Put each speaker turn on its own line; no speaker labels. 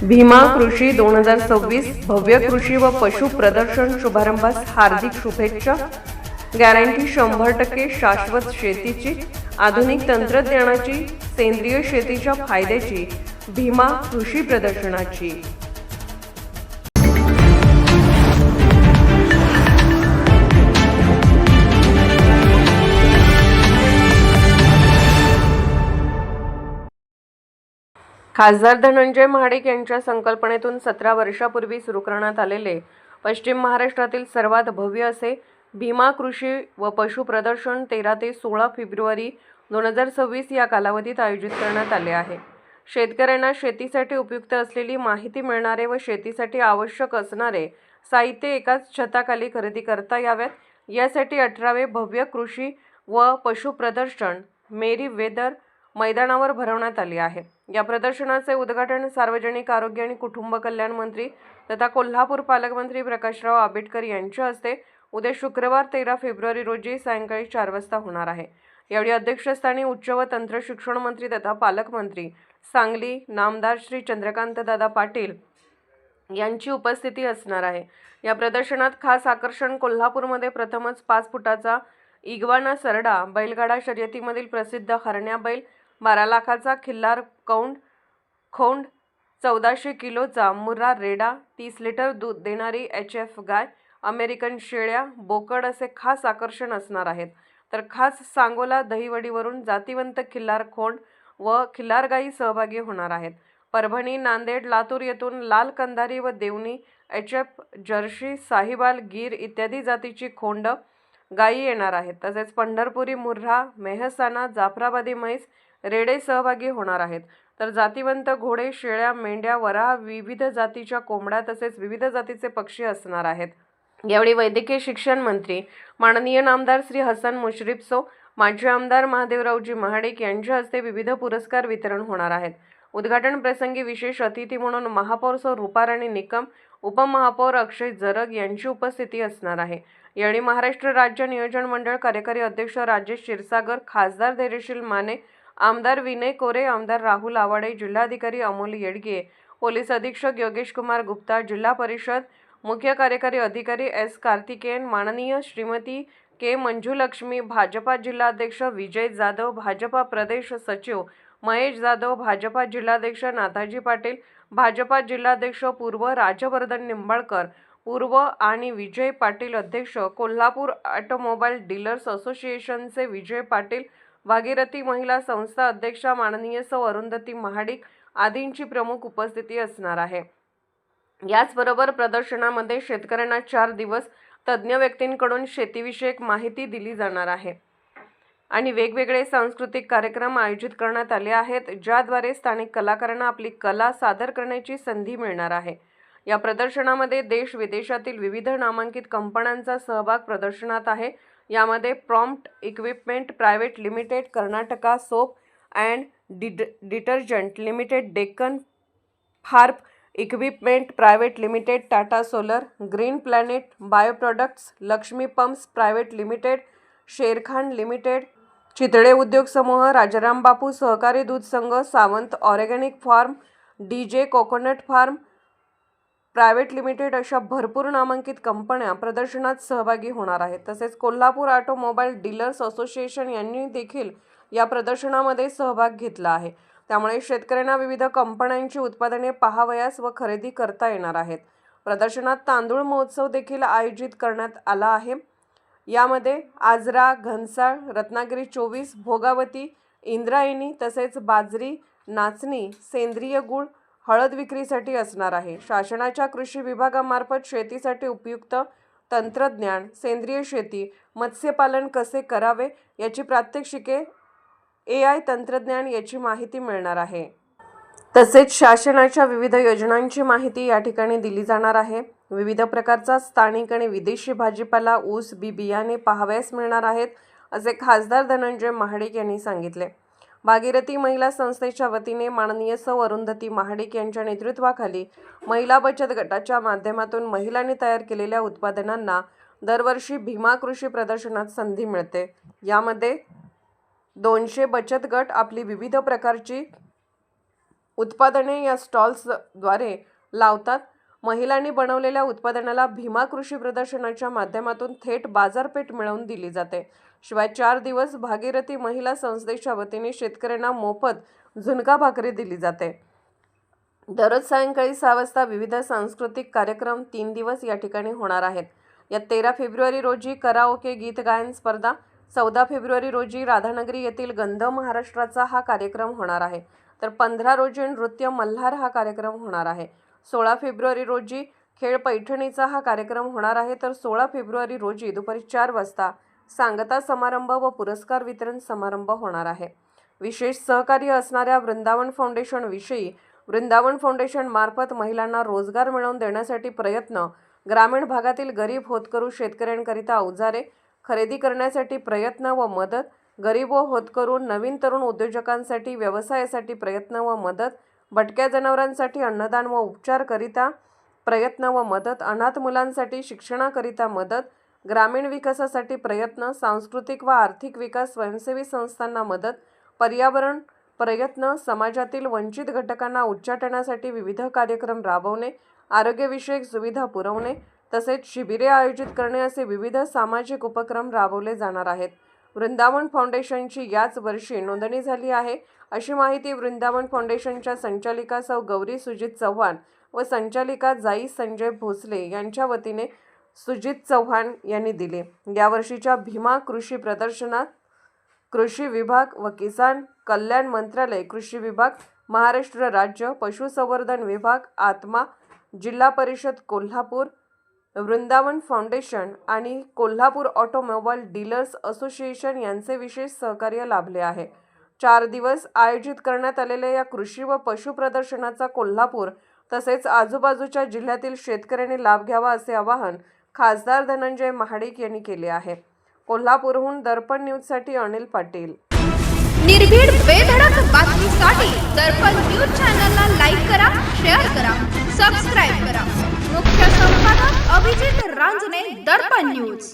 भीमा कृषी 2026 भव्य कृषी व पशु प्रदर्शन शुभारंभास हार्दिक शुभेच्छा। गॅरंटी 100% शाश्वत शेतीची, आधुनिक तंत्रज्ञानाची, सेंद्रिय शेतीच्या फायद्याची, भीमा कृषी प्रदर्शनाची। खासदार धनंजय महाडिक यांच्या संकल्पनेतून 17 वर्षापूर्वी सुरू करण्यात आलेले पश्चिम महाराष्ट्रातील सर्वात भव्य असे भीमा कृषी व पशु प्रदर्शन 13 ते 16 फेब्रुवारी 2026 या कालावधीत आयोजित करण्यात आले आहे। शेतकऱ्यांना शेतीसाठी उपयुक्त असलेली माहिती मिळणारे व शेतीसाठी आवश्यक असणारे साहित्य एकाच छताखाली खरेदी करता याव्यात, यासाठी 18वे भव्य कृषी व पशु प्रदर्शन मेरी वेदर मैदानावर भरवण्यात आले आहे। या प्रदर्शनाचे उद्घाटन सार्वजनिक आरोग्य आणि कुटुंब कल्याण मंत्री तथा कोल्हापूर पालकमंत्री प्रकाशराव आंबेडकर यांच्या हस्ते उद्या शुक्रवार 13 फेब्रुवारी रोजी सायंकाळी 4 वाजता होणार आहे। यावेळी अध्यक्षस्थानी उच्च व तंत्र शिक्षण मंत्री तथा पालकमंत्री सांगली नामदार श्री चंद्रकांत दादा पाटील यांची उपस्थिती असणार आहे। या प्रदर्शनात खास आकर्षण कोल्हापूरमध्ये प्रथमच 5 फुटाचा इग्वाना सरडा, बैलगाडा शर्यतीमधील प्रसिद्ध हरण्या बैल, 12 लाखाचा खिल्लार खोंड, 1400 किलोचा मुर्रा रेडा, 30 लिटर दूध देणारी HF गाय, अमेरिकन शेळ्या, बोकड असे खास आकर्षण असणार आहेत। तर खास सांगोला दहीवडीवरून जातिवंत खिल्लार खोंड व खिल्लार गायी सहभागी होणार आहेत। परभणी, नांदेड, लातूर येथून लाल कंधारी व देवणी, HF जर्सी, साहिवाल, गीर इत्यादी जातीची खोंड गायी येणार आहेत। तसेच पंढरपुरी मुर्रा, मेहसाणा, जाफराबादी म्हैस, रेडे सहभागी होणार आहेत। तर जातिवंत घोडे, शेळ्या, मेंढ्या, वराह, विविध जातीच्या कोंबड्या तसेच विविध जातीचे पक्षी असणार आहेत। यावेळी वैद्यकीय शिक्षण मंत्री माननीय नामदार श्री हसन मुश्रीफ, माजी आमदार महादेवरावजी महाडिक यांच्या हस्ते विविध पुरस्कार वितरण होणार आहेत। उद्घाटन प्रसंगी विशेष अतिथी म्हणून महापौर सौ रूपाराणी निकम, उपमहापौर अक्षय जरग यांची उपस्थिती असणार आहे। यावेळी महाराष्ट्र राज्य नियोजन मंडळ कार्यकारी अध्यक्ष राजेश क्षीरसागर, खासदार धैर्यशील माने, आमदार विनय कोरे, आमदार राहुल आवाडे, जिल्हाधिकारी अमोल येडगे, पोलीस अधीक्षक योगेश कुमार गुप्ता, जिल्हा परिषद मुख्य कार्यकारी अधिकारी S कार्तिकेयन, माननीय श्रीमती के मंजुलक्ष्मी, भाजपा जिल्हाध्यक्ष विजय जाधव, भाजपा प्रदेश सचिव महेश जाधव, भाजपा जिल्हाध्यक्ष नाथाजी पाटील, भाजपा जिल्हाध्यक्ष पूर्व राजवर्धन निंबाळकर पूर्व आणि विजय पाटील, अध्यक्ष कोल्हापूर ऑटोमोबाईल डीलर्स असोसिएशनचे विजय पाटील, भागीरथी महिला संस्था अध्यक्षा माननीय सौ अरुंधती महाडिक आदींची प्रमुख उपस्थिती असणार आहे। याचबरोबर प्रदर्शनामध्ये शेतकऱ्यांना 4 दिवस तज्ज्ञ व्यक्तींकडून शेतीविषयक माहिती दिली जाणार आहे आणि वेगवेगळे सांस्कृतिक कार्यक्रम आयोजित करण्यात आले आहेत, ज्याद्वारे स्थानिक कलाकारांना आपली कला सादर करण्याची संधी मिळणार आहे। या प्रदर्शनामध्ये देश विदेशातील विविध नामांकित कंपन्यांचा सहभाग प्रदर्शनात आहे। यामध्ये prompt equipment private limited, Karnataka soap and detergent limited, Deccan फार्प equipment private limited, Tata solar, green planet bio products, Lakshmi pumps private limited, Sharekhan limited, Chitale उद्योग समूह, राजाराम बापू सहकारी दूध संघ, Sawant organic farm, DJ coconut farm private limited अशा भरपूर नामांकित कंपन्या प्रदर्शनात सहभागी होणार आहेत। तसेच कोल्हापूर ऑटोमोबाईल डीलर्स असोसिएशन यांनी देखील या प्रदर्शनामध्ये सहभाग घेतला आहे। त्यामुळे शेतकऱ्यांना विविध कंपन्यांची उत्पादने पाहावयास व खरेदी करता येणार आहेत। प्रदर्शनात तांदूळ महोत्सव देखील आयोजित करण्यात आला आहे। यामध्ये आजरा, घनसाळ, रत्नागिरी 24, भोगावती, इंद्रायणी तसेच बाजरी, नाचणी, सेंद्रिय गूळ, हळद विक्रीसाठी असणार आहे। शासनाच्या कृषी विभागामार्फत शेतीसाठी उपयुक्त तंत्रज्ञान, सेंद्रिय शेती, मत्स्यपालन कसे करावे याची प्रात्यक्षिके, AI तंत्रज्ञान याची माहिती मिळणार आहे। तसेच शासनाच्या विविध योजनांची माहिती या ठिकाणी दिली जाणार आहे। विविध प्रकारचा स्थानिक आणि विदेशी भाजीपाला, ऊस, बी बियाणे पाहावयास मिळणार आहेत, असे खासदार धनंजय महाडिक यांनी सांगितले। भागीरथी महिला संस्थेच्या वतीने माननीय सौ अरुंधती महाडिक यांच्या नेतृत्वाखाली महिला बचत गटाच्या माध्यमातून महिलांनी तयार केलेल्या उत्पादनांना दरवर्षी भीमा कृषी प्रदर्शनात संधी मिळते। यामध्ये 200 बचत गट आपली विविध प्रकारची उत्पादने या स्टॉल्सद्वारे लावतात. महिलांनी बनवलेल्या उत्पादनाला भीमा कृषी प्रदर्शनाच्या माध्यमातून थेट बाजारपेठ मिळवून दिली जाते. शिवाय 4 दिवस भागीरथी महिला संस्थेच्या वतीने शेतकऱ्यांना मोफत झुणका भाकरी दिली जाते. दररोज सायंकाळी 6 वाजता विविध सांस्कृतिक कार्यक्रम 3 दिवस या ठिकाणी होणार आहेत. यात 13 फेब्रुवारी रोजी कराओके गीत गायन स्पर्धा, 14 फेब्रुवारी रोजी राधानगरी येथील गंध महाराष्ट्राचा हा कार्यक्रम होणार आहे. तर 15 रोजी नृत्य मल्हार हा कार्यक्रम होणार आहे. 16 फेब्रुवारी रोजी खेळ पैठणीचा हा कार्यक्रम होणार आहे. तर 16 फेब्रुवारी रोजी दुपारी 4 वाजता सांगता समारंभ व पुरस्कार वितरण समारंभ होणार आहे. विशेष सहकार्य असणाऱ्या वृंदावन फाउंडेशन विषयी वृंदावन फाउंडेशन मार्फत महिलांना रोजगार मिळवून देण्यासाठी प्रयत्न, ग्रामीण भागातील गरीब होतकरू शेतकऱ्यांकरिता अवजारे खरेदी करण्यासाठी प्रयत्न व मदत, गरीब व होतकरू नवीन तरुण उद्योजकांसाठी व्यवसायासाठी प्रयत्न व मदत, भटक्या जनावरांसाठी अन्नदान व उपचारकरिता प्रयत्न व मदत, अनाथ मुलांसाठी शिक्षणाकरिता मदत, ग्रामीण विकासासाठी प्रयत्न, सांस्कृतिक व आर्थिक विकास, स्वयंसेवी संस्थांना मदत, पर्यावरण प्रयत्न, समाजातील वंचित घटकांना उच्चाटनासाठी विविध कार्यक्रम राबवणे, आरोग्यविषयक सुविधा पुरवणे तसेच शिबिरे आयोजित करणे असे विविध सामाजिक उपक्रम राबवले जाणार आहेत. वृंदावन फाउंडेशनची याच वर्षी नोंदणी झाली आहे, अशी माहिती वृंदावन फाउंडेशनच्या संचालिका सौ गौरी सुजित चव्हाण व संचालिका जाई संजय भोसले यांच्या वतीने सुजित चव्हाण यांनी दिली. यावर्षीच्या भीमा कृषी प्रदर्शनात कृषी विभाग व किसान कल्याण मंत्रालय, कृषी विभाग, महाराष्ट्र राज्य पशुसंवर्धन विभाग, आत्मा, जिल्हा परिषद कोल्हापूर, वृंदावन फाउंडेशन आणि कोल्हापूर ऑटोमोबाईल डीलर्स असोसिएशन यांचे विशेष सहकार्य लाभले आहे. 4 दिवस आयोजित करण्यात आलेल्या या कृषी व पशु प्रदर्शनाचा कोल्हापूर तसेच आजूबाजूच्या जिल्ह्यातील शेतकऱ्यांनी लाभ घ्यावा असे आवाहन खासदार धनंजय महाडिक यांनी केले आहे. कोल्हापूरहून दर्पण न्यूजसाठी अनिल पाटील.
निर्भीड बेधडक बातमीसाठी दर्पण न्यूज चॅनलला लाईक करा, शेअर करा, सबस्क्राईब करा. मुख्य संपादक अभिजित रांजणे, दर्पण न्यूज.